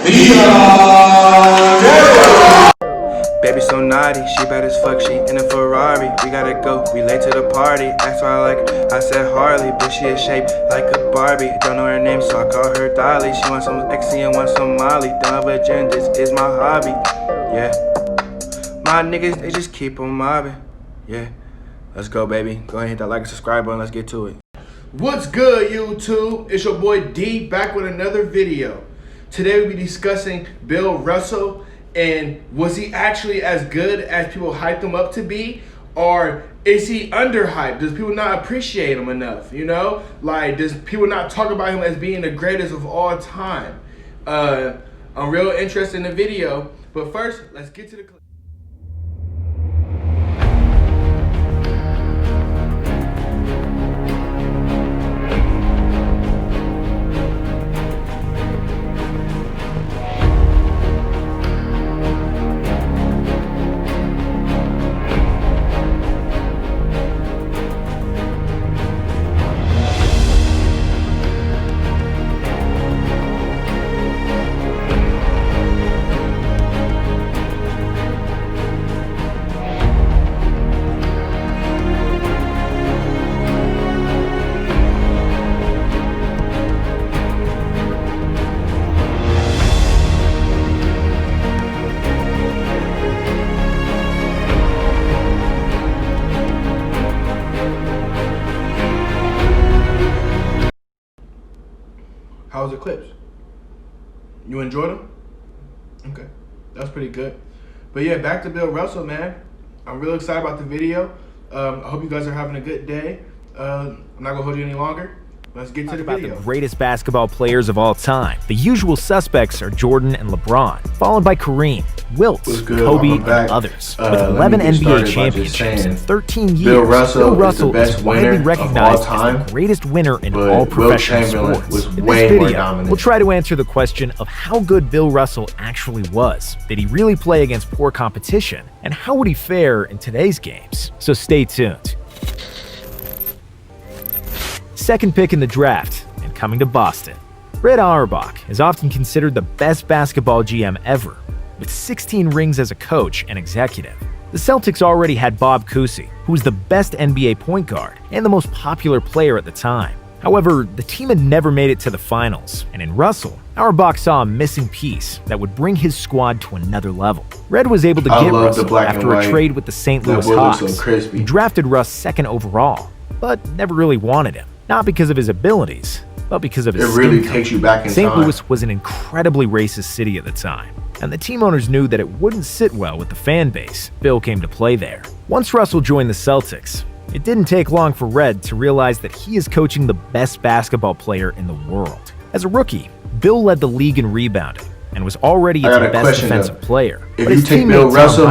Baby so naughty, she bad as fuck, she in a Ferrari. We gotta go, we late to the party. Asked her I said Harley, but she is shaped like a Barbie. Don't know her name, so I call her Dolly. She wants some XC and wants some Molly. Don't have agendas, is my hobby. Yeah, my niggas, they just keep on mobbing. Yeah, let's go, baby. Go ahead and hit that like and subscribe button, let's get to it. What's good, YouTube? It's your boy D back with another video. Today we'll be discussing Bill Russell, and was he actually as good as people hyped him up to be, or is he underhyped? Does people not appreciate him enough? You know, like, does people not talk about him as being the greatest of all time? I'm real interested in the video, but first let's get to the clip. How was the clips? You enjoyed them? Okay, that's pretty good. But yeah, back to Bill Russell, man. I'm real excited about the video. I hope you guys are having a good day. I'm not gonna hold you any longer. Let's get to the video. The greatest basketball players of all time. The usual suspects are Jordan and LeBron, followed by Kareem, Wilt, Kobe, and others. With 11 NBA championships in 13 years, Bill Russell is widely recognized as the greatest winner in all professional sports. In this video, we'll try to answer the question of how good Bill Russell actually was. Did he really play against poor competition? And how would he fare in today's games? So stay tuned. Second pick in the draft, and coming to Boston. Red Auerbach is often considered the best basketball GM ever, with 16 rings as a coach and executive. The Celtics already had Bob Cousy, who was the best NBA point guard and the most popular player at the time. However, the team had never made it to the finals, and in Russell, Auerbach saw a missing piece that would bring his squad to another level. Red was able to get Russell after a trade with the St. Louis Hawks, who drafted Russ second overall, but never really wanted him. Not because of his abilities, but because of his skin color. It really takes you back in time. St. Louis was an incredibly racist city at the time, and the team owners knew that it wouldn't sit well with the fan base Bill came to play there. Once Russell joined the Celtics, it didn't take long for Red to realize that he is coaching the best basketball player in the world. As a rookie, Bill led the league in rebounding and was already its best defensive player. If you take Bill Russell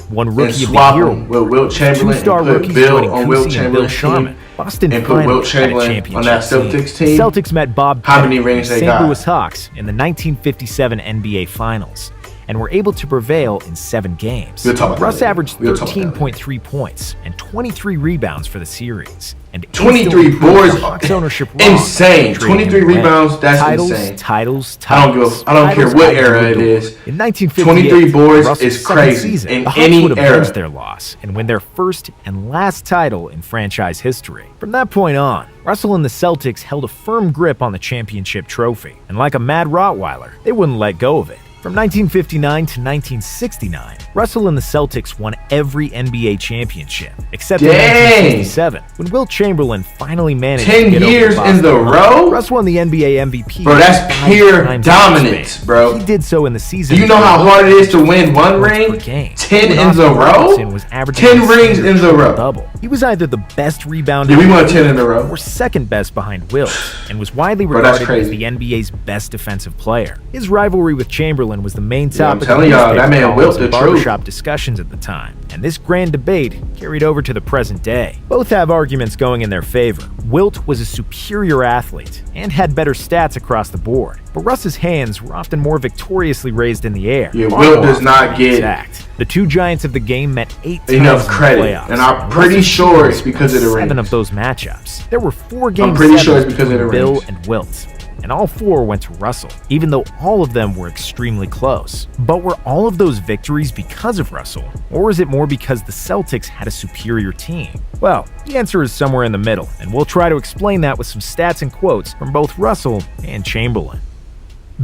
won Rookie and swap of the him with Wilt Chamberlain and put Bill on Wilt Chamberlain's team, Boston and put Wilt Chamberlain on that Celtics team, Celtics met Bob how many rings they got? St. Louis Hawks in the 1957 NBA Finals, and were able to prevail in 7 games. Russ averaged 13.3 points and 23 rebounds for the series. And 23 boards, Hawks ownership insane. 23 rebounds, that's insane. Titles. I don't care what era it is. In 1958, 23 boards Russell's is crazy season, in the Hawks any would era. avenge their loss and win their first and last title in franchise history. From that point on, Russell and the Celtics held a firm grip on the championship trophy, and like a mad Rottweiler, they wouldn't let go of it. From 1959 to 1969, Russell and the Celtics won every NBA championship, except in 1967, when Wilt Chamberlain finally managed to get 10 years over in the row? Russ won the NBA MVP. Bro, that's pure dominance, bro. He did so in the season. Do you know how hard it is to win one ring? 10 in the row? 10 rings in the row. Double. He was either the best rebounder we won 10 in a row, or second best behind Wilt, and was widely regarded as the NBA's best defensive player. His rivalry with Chamberlain was the main topic of that man Wilt the barbershop discussions at the time, and this grand debate carried over to the present day. Both have arguments going in their favor. Wilt was a superior athlete and had better stats across the board, but Russ's hands were often more victoriously raised in the air. Yeah, Wilt does not get exact. The two giants of the game met 8 times enough credit, in the playoffs, and I'm pretty sure it's because of the rings. 7 of those matchups. There were 4 games. I'm pretty sure it's because of the Bill rings. and Wilt. and all 4 went to Russell, even though all of them were extremely close. But were all of those victories because of Russell, or is it more because the Celtics had a superior team? Well, the answer is somewhere in the middle, and we'll try to explain that with some stats and quotes from both Russell and Chamberlain.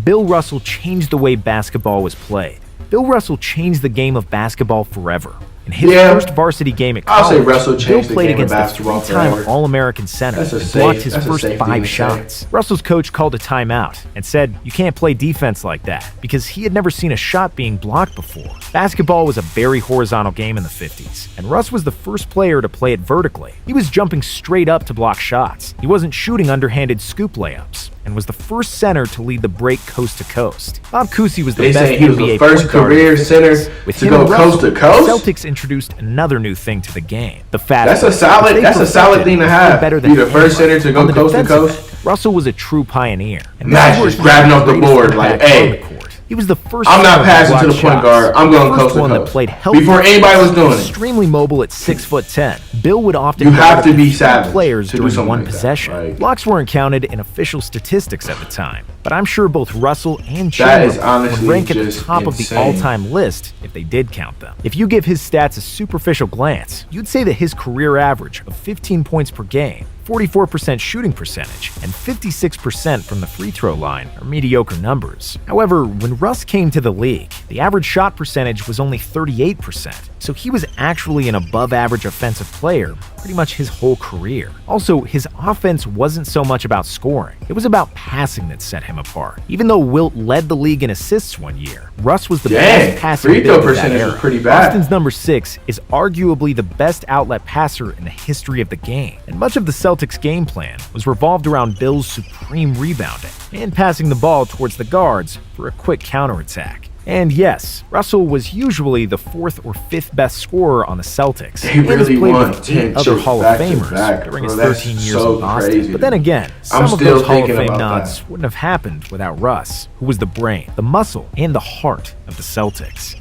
Bill Russell changed the way basketball was played. Bill Russell changed the game of basketball forever. In his first varsity game at college, I'll say Russell changed Bill played the game of against a basketball 3-time forever. All-American center and blocked his first 5 shots. Russell's coach called a timeout and said, "You can't play defense like that," because he had never seen a shot being blocked before. Basketball was a very horizontal game in the 50s, and Russ was the first player to play it vertically. He was jumping straight up to block shots. He wasn't shooting underhanded scoop layups, and was the first center to lead the break coast to coast. Bob Cousy was the best he was NBA the first point guard career in the center 50s. With to him go and coast to coast? The Celtics introduced another new thing to the game: the fast That's a break. solid- They that's a perfected solid thing to it have. better Be than the first anyone. center to go On the coast to defensive coast. end, Russell was a true pioneer. And Magic, this is where he grabbing had off the greatest board, like, impact hey, on the court. He was the first I'm not center passing to block the point shots, guard. I'm the going first coast to one coast. that played healthy. Before anybody was doing it. Extremely mobile at 6'10". Bill would often You have guard to up be to 3 savage players to do during something one like that, possession. right? Blocks weren't counted in official statistics at the time, but I'm sure both Russell and That is Chamberlain would honestly rank at the just top of the insane. all-time list if they did count them. If you give his stats a superficial glance, you'd say that his career average of 15 points per game, 44% shooting percentage, and 56% from the free throw line are mediocre numbers. However, when Russ came to the league, the average shot percentage was only 38%, so he was actually an above-average offensive player pretty much his whole career. Also, his offense wasn't so much about scoring. It was about passing that set him apart. Even though Wilt led the league in assists one year, Russ was the best passing free throw big of that percentage was era. pretty bad. Boston's number 6 is arguably the best outlet passer in the history of the game, and much of the Celtics' game plan was revolved around Bill's supreme rebounding and passing the ball towards the guards for a quick counterattack. And yes, Russell was usually the 4th or 5th best scorer on the Celtics. He and has really played won with 10 8 other chips Hall of back to Famers back, during bro. his That's 13 years so in Boston. crazy. But then again, some of still those Hall of thinking Fame about nods that. wouldn't have happened without Russ, who was the brain, the muscle, and the heart of the Celtics.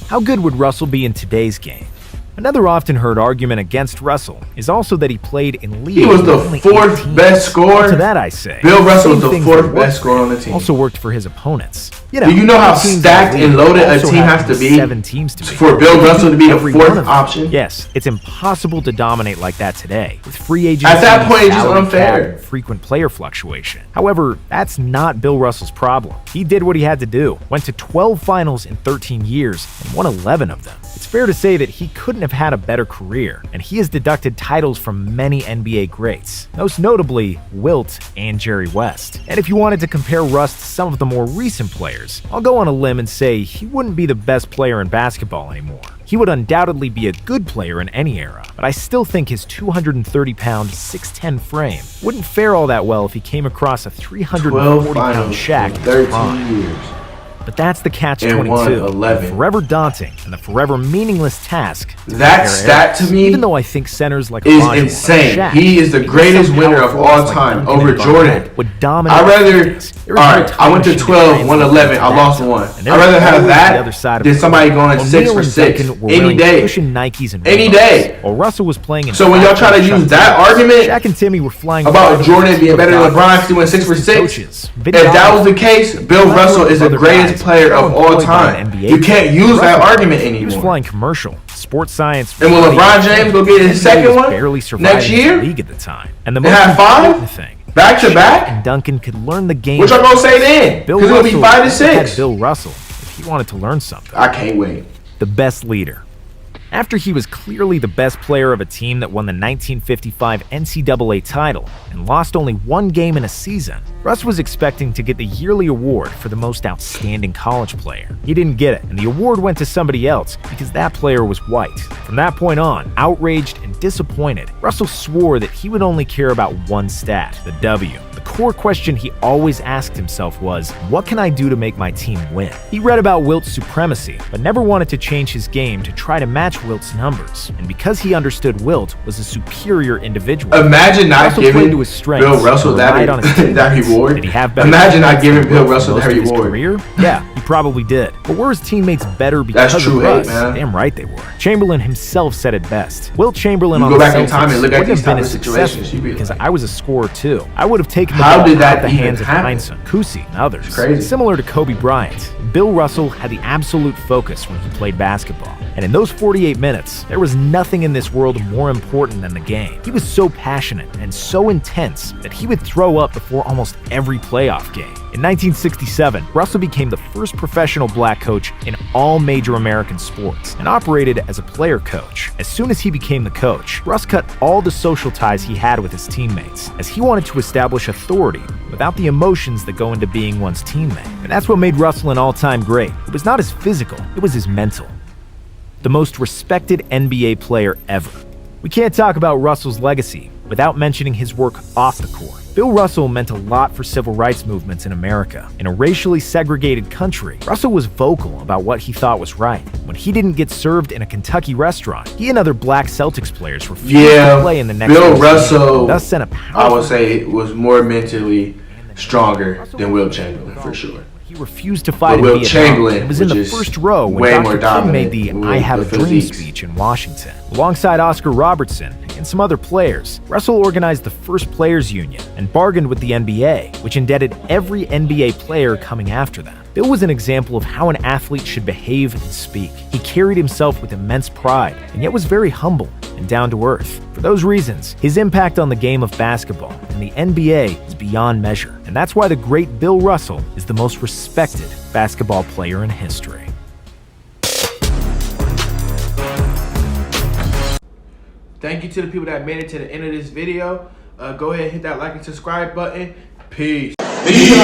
How good would Russell be in today's game? Another often heard argument against Russell is also that he played in leagues He was with the only 4th 8 teams. best scorer. To that I say, Bill Russell was same the things 4th that worked best for scorer on him the team. also worked for his opponents. Do you know how other teams in the stacked league and loaded a also team have has to be 7 teams to be for Bill Russell to be the Every 4th one of them. option? Yes, it's impossible to dominate like that today with free agency. At that point, it's just salary unfair. cap, and frequent player fluctuation. However, that's not Bill Russell's problem. He did what he had to do, went to 12 finals in 13 years and won 11 of them. It's fair to say that he couldn't have had a better career, and he has deducted titles from many NBA greats, most notably Wilt and Jerry West. And if you wanted to compare Russ to some of the more recent players, I'll go on a limb and say he wouldn't be the best player in basketball anymore. He would undoubtedly be a good player in any era, but I still think his 230-pound, 6'10 frame wouldn't fare all that well if he came across a 12 340-pound finals Shaq in in his 13 prime. years. But that's the And catch-22, won the 11. forever daunting and the forever meaningless task. to That compare stat to eras. me Even though I think centers like is Olajuwon, insane. Shaq, He is the even greatest some winner of power all forwards like time Duncan over and Jordan. Barnett would dominate. I'd rather, the 50s. There was all no right, time I went to machine 12, to won translate 11, to I that lost time. 1. And I'd there was rather have always the that other side of than the somebody court. going 6 O'Neal for and 6 Duncan were any wearing day. cushion Nikes and Any Reeboks, day. while Russell was playing in So when y'all try to use that argument Shaq and Timmy were flying about farther Jordan than being better than Doc, LeBron because he went 6 for 6, coaches, if that was the case, Bill Russell is the other greatest guys player of all employed by time. an NBA You can't use that Russell, argument He was anymore. flying commercial, sports science. And will LeBron James go get his NBA second was one barely surviving next in year? the league at the time. And the And most have 5 important thing, back to Shaq back? and Duncan could learn the game. What y'all gonna say then? Bill Because it'll be Russell 5 to had 6. Bill Russell if he wanted to learn something. I can't wait. The best leader. After he was clearly the best player of a team that won the 1955 NCAA title and lost only 1 game in a season, Russ was expecting to get the yearly award for the most outstanding college player. He didn't get it, and the award went to somebody else because that player was white. From that point on, outraged and disappointed, Russell swore that he would only care about one stat, the W. The core question he always asked himself was, what can I do to make my team win? He read about Wilt's supremacy, but never wanted to change his game to try to match match Wilt's numbers, and because he understood Wilt was a superior individual. Imagine not Russell giving played to his strengths Bill Russell and that, relied on his that teammates. reward. Did he have better Imagine not teammates giving than Bill Wilt Russell for that most of his reward. career? Yeah, he probably did. But were his teammates better because That's true of Russ? hate, man. Damn right they were. Chamberlain himself said it best. Wilt Chamberlain You on go the back in Celtics time and look at wouldn't these have been type as of situations, successful you'd be because like, I was a scorer too. I would have taken the how ball did out that of the even hands of happen? Heinsohn, Kusi, and others. It's crazy. Similar to Kobe Bryant, Bill Russell had the absolute focus when he played basketball. And in those 48 minutes, there was nothing in this world more important than the game. He was so passionate and so intense that he would throw up before almost every playoff game. In 1967, Russell became the first professional black coach in all major American sports and operated as a player coach. As soon as he became the coach, Russ cut all the social ties he had with his teammates, as he wanted to establish authority without the emotions that go into being one's teammate. And that's what made Russell an all-time great. It was not his physical, it was his mental. The most respected NBA player ever. We can't talk about Russell's legacy without mentioning his work off the court. Bill Russell meant a lot for civil rights movements in America. In a racially segregated country, Russell was vocal about what he thought was right. When he didn't get served in a Kentucky restaurant, he and other black Celtics players refused to play in the next Bill game, Russell, thus sent a I would say, was more mentally stronger than Wilt Chamberlain for sure. He refused to fight in Wilt Vietnam. Chamberlain, It was in which the is first row when way more Dr. King made dominant the I Have a with Dream physiques. speech in Washington. Alongside Oscar Robertson and some other players, Russell organized the first players union and bargained with the NBA, which indebted every NBA player coming after them. Bill was an example of how an athlete should behave and speak. He carried himself with immense pride, and yet was very humble and down to earth. For those reasons, his impact on the game of basketball and the NBA is beyond measure, and that's why the great Bill Russell is the most respected basketball player in history. Thank you to the people that made it to the end of this video. Go ahead and hit that like and subscribe button. Peace. Yeah.